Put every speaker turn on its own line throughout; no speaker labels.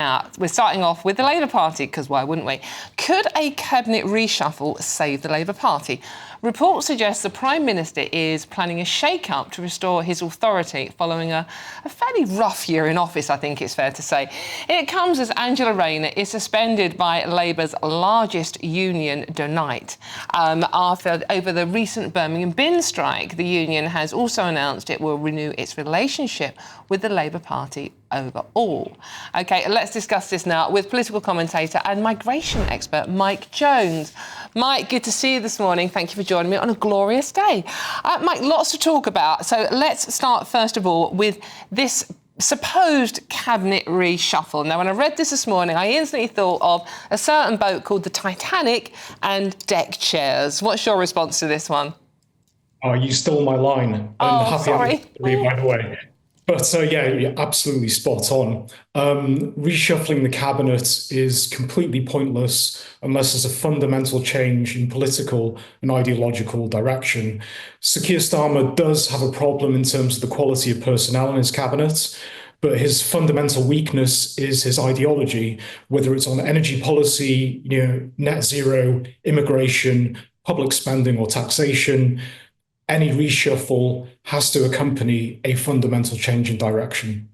Now, we're starting off with the Labour Party, because why wouldn't we? Could a cabinet reshuffle save the Labour Party? Reports suggest the Prime Minister is planning a shake-up to restore his authority following a fairly rough year in office, I think it's fair to say. It comes as Angela Rayner is suspended by Labour's largest union tonight. Over the recent Birmingham bin strike, the union has also announced it will renew its relationship with the Labour Party overall. OK, let's discuss this now with political commentator and migration expert Mike Jones. Mike, good to see you this morning. Thank you for joining me on a glorious day. Mike, lots to talk about. So let's start, first of all, with this supposed cabinet reshuffle. Now, when I read this morning, I instantly thought of a certain boat called the Titanic and deck chairs. What's your response to this one?
Oh, you stole my line.
Sorry.
By the way. But yeah, you're absolutely spot on. Reshuffling the cabinet is completely pointless unless there's a fundamental change in political and ideological direction. Sir Keir Starmer does have a problem in terms of the quality of personnel in his cabinet, but his fundamental weakness is his ideology, whether it's on energy policy, net zero, immigration, public spending or taxation. Any reshuffle has to accompany a fundamental change in direction.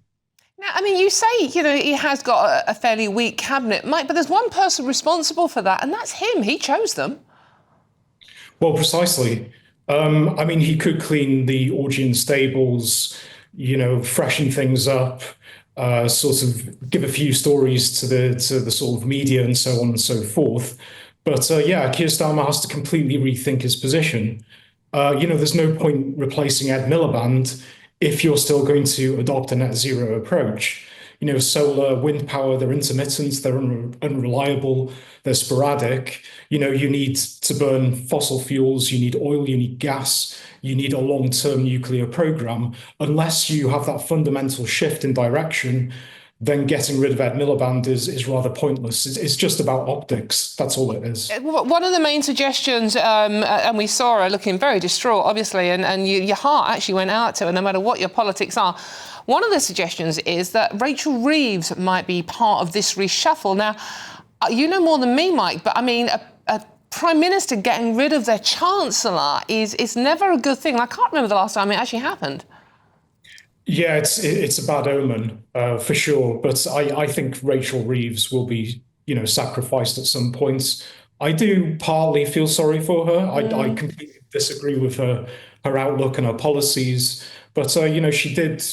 Now, I mean, you say, he has got a fairly weak cabinet, Mike, but there's one person responsible for that, and that's him. He chose them.
Well, precisely. I mean, he could clean the Augean stables, freshen things up, sort of give a few stories to the sort of media and so on and so forth. But yeah, Keir Starmer has to completely rethink his position. There's no point replacing Ed Miliband if you're still going to adopt a net zero approach. Solar, wind power, they're intermittent, they're unreliable, they're sporadic. You need to burn fossil fuels, you need oil, you need gas, you need a long-term nuclear program. Unless you have that fundamental shift in direction, then getting rid of Ed Miliband is rather pointless. It's just about optics. That's all it is.
One of the main suggestions, and we saw her looking very distraught, obviously, and your heart actually went out to her, no matter what your politics are. One of the suggestions is that Rachel Reeves might be part of this reshuffle. Now, you know more than me, Mike, but I mean, a Prime Minister getting rid of their Chancellor is never a good thing. I can't remember the last time it actually happened.
Yeah, it's a bad omen, for sure. But I think Rachel Reeves will be, sacrificed at some point. I do partly feel sorry for her. I completely disagree with her outlook and her policies. But, she did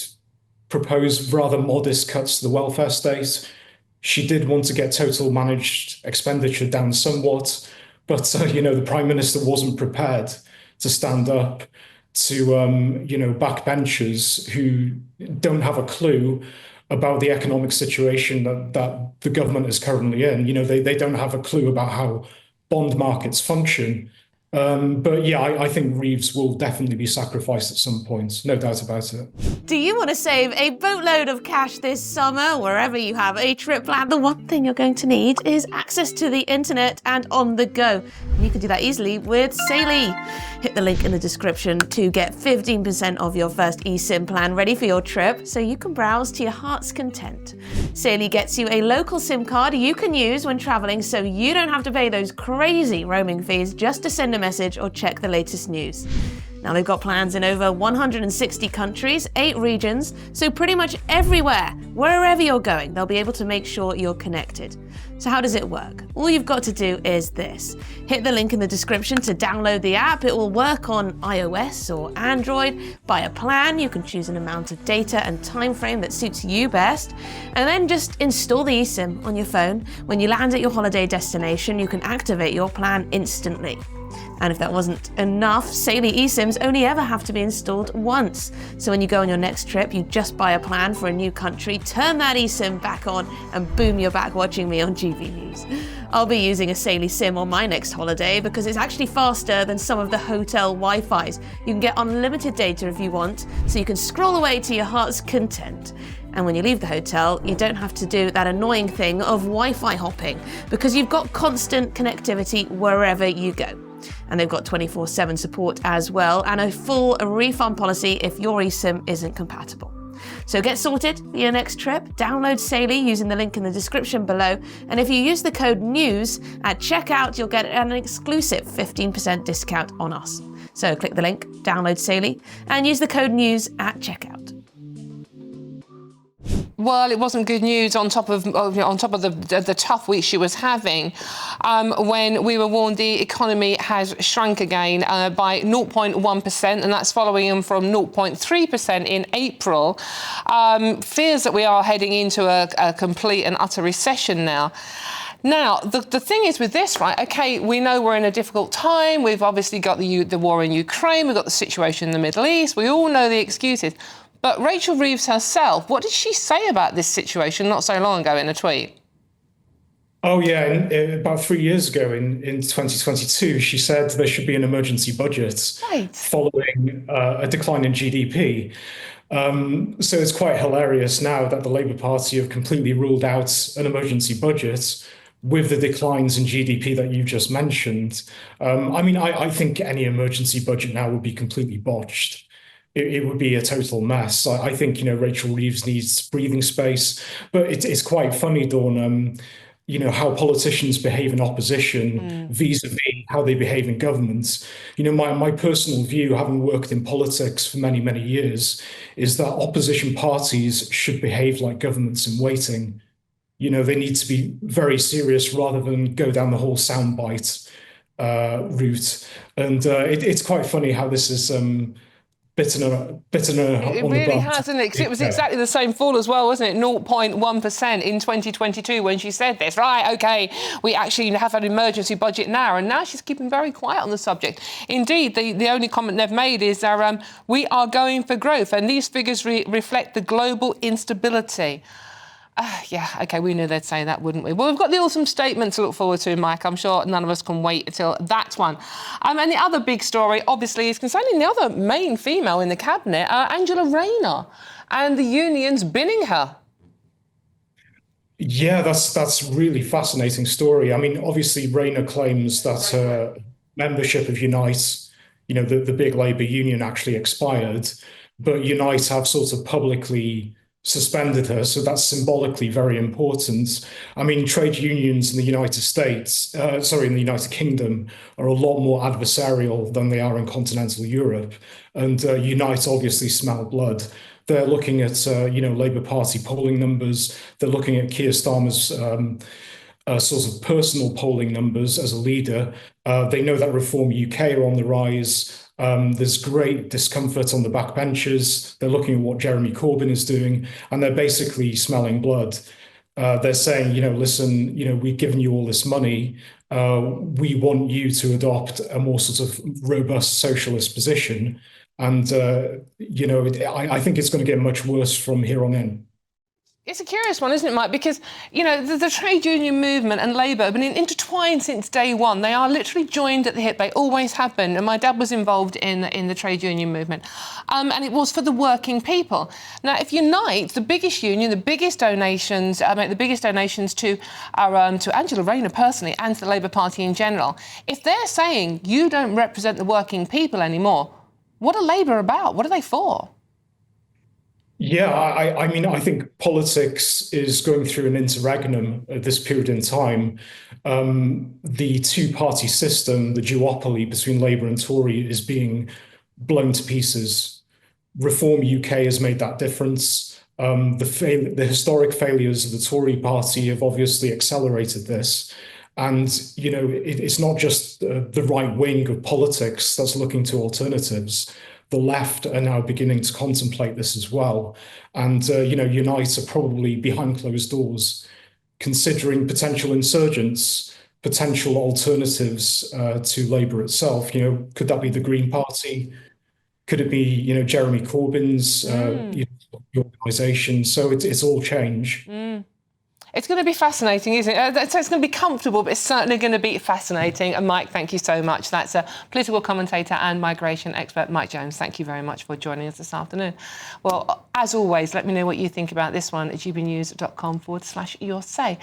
propose rather modest cuts to the welfare state. She did want to get total managed expenditure down somewhat. But, the Prime Minister wasn't prepared to stand up to backbenchers who don't have a clue about the economic situation that the government is currently in. They don't have a clue about how bond markets function. But yeah, I think Reeves will definitely be sacrificed at some point, no doubt about it.
Do you want to save a boatload of cash this summer, wherever you have a trip planned? The one thing you're going to need is access to the internet and on the go. And you can do that easily with Saily. Hit the link in the description to get 15% off your first eSIM plan ready for your trip so you can browse to your heart's content. Saily gets you a local SIM card you can use when traveling so you don't have to pay those crazy roaming fees just to send a message or check the latest news. Now, they've got plans in over 160 countries, 8 regions, so pretty much everywhere, wherever you're going, they'll be able to make sure you're connected. So how does it work? All you've got to do is this. Hit the link in the description to download the app. It will work on iOS or Android. Buy a plan. You can choose an amount of data and time frame that suits you best. And then just install the eSIM on your phone. When you land at your holiday destination, you can activate your plan instantly. And if that wasn't enough, Saily eSIMs only ever have to be installed once. So when you go on your next trip, you just buy a plan for a new country, turn that eSIM back on, and boom, you're back watching me on GBNews. I'll be using a Saily SIM on my next holiday because it's actually faster than some of the hotel Wi-Fis. You can get unlimited data if you want, so you can scroll away to your heart's content. And when you leave the hotel, you don't have to do that annoying thing of Wi-Fi hopping because you've got constant connectivity wherever you go. And they've got 24/7 support as well and a full refund policy if your eSIM isn't compatible. So get sorted for your next trip. Download Saily using the link in the description below. And if you use the code NEWS at checkout, you'll get an exclusive 15% discount on us. So click the link, download Saily, and use the code NEWS at checkout.
Well, it wasn't good news on top of the tough week she was having when we were warned the economy has shrunk again by 0.1%, and that's following them from 0.3% in April. Fears that we are heading into a complete and utter recession now. Now, the thing is with this, right, OK, we know we're in a difficult time. We've obviously got the war in Ukraine. We've got the situation in the Middle East. We all know the excuses. But Rachel Reeves herself, what did she say about this situation not so long ago in a tweet?
Oh, yeah. About 3 years ago in 2022, she said there should be an emergency budget following a decline in GDP. So it's quite hilarious now that the Labour Party have completely ruled out an emergency budget with the declines in GDP that you just mentioned. I mean, I think any emergency budget now would be completely botched. It would be a total mess. I think, Rachel Reeves needs breathing space. But it's quite funny, Dawn, how politicians behave in opposition vis-a-vis how they behave in governments. My personal view, having worked in politics for many, many years, is that opposition parties should behave like governments in waiting. They need to be very serious rather than go down the whole soundbite route. And it's quite funny how this is bitten her
it
on
really
the butt.
hasn't it? 'Cause it was exactly the same fall as well, wasn't it? 0.1% in 2022 when she said this. Right, OK, we actually have an emergency budget now. And now she's keeping very quiet on the subject. Indeed, the only comment they've made is we are going for growth. And these figures reflect the global instability. Yeah, OK, we knew they'd say that, wouldn't we? Well, we've got the awesome statement to look forward to, Mike. I'm sure none of us can wait until that one. And the other big story, obviously, is concerning the other main female in the cabinet, Angela Rayner, and the unions binning her.
Yeah, that's really fascinating story. I mean, obviously, Rayner claims that her membership of Unite, the big Labour union, actually expired, but Unite have sort of publicly suspended her, so that's symbolically very important. I mean, trade unions in the in the United Kingdom are a lot more adversarial than they are in continental Europe, and Unite obviously smell blood. They're looking at Labour Party polling numbers. They're looking at Keir Starmer's sort of personal polling numbers as a leader. They know that Reform UK are on the rise. There's great discomfort on the backbenchers. They're looking at what Jeremy Corbyn is doing, and they're basically smelling blood. They're saying, listen, we've given you all this money. We want you to adopt a more sort of robust socialist position. And, I think it's going to get much worse from here on in.
It's a curious one, isn't it, Mike? Because, the trade union movement and Labour have been intertwined since day one. They are literally joined at the hip. They always have been. And my dad was involved in the trade union movement. And it was for the working people. Now, if Unite, the biggest union, the biggest donations to Angela Rayner personally and to the Labour Party in general, if they're saying you don't represent the working people anymore, what are Labour about? What are they for?
Yeah, I mean, I think politics is going through an interregnum at this period in time. The two-party system, the duopoly between Labour and Tory, is being blown to pieces. Reform UK has made that difference. The historic failures of the Tory party have obviously accelerated this. And, it's not just the right wing of politics that's looking to alternatives. The left are now beginning to contemplate this as well. And, Unite are probably behind closed doors, considering potential insurgents, potential alternatives to Labour itself. Could that be the Green Party? Could it be, Jeremy Corbyn's organisation? So it's all change.
It's going to be fascinating, isn't it? So it's going to be comfortable, but it's certainly going to be fascinating. And Mike, thank you so much. That's a political commentator and migration expert, Mike Jones. Thank you very much for joining us this afternoon. Well, as always, let me know what you think about this one at gbnews.com/your say.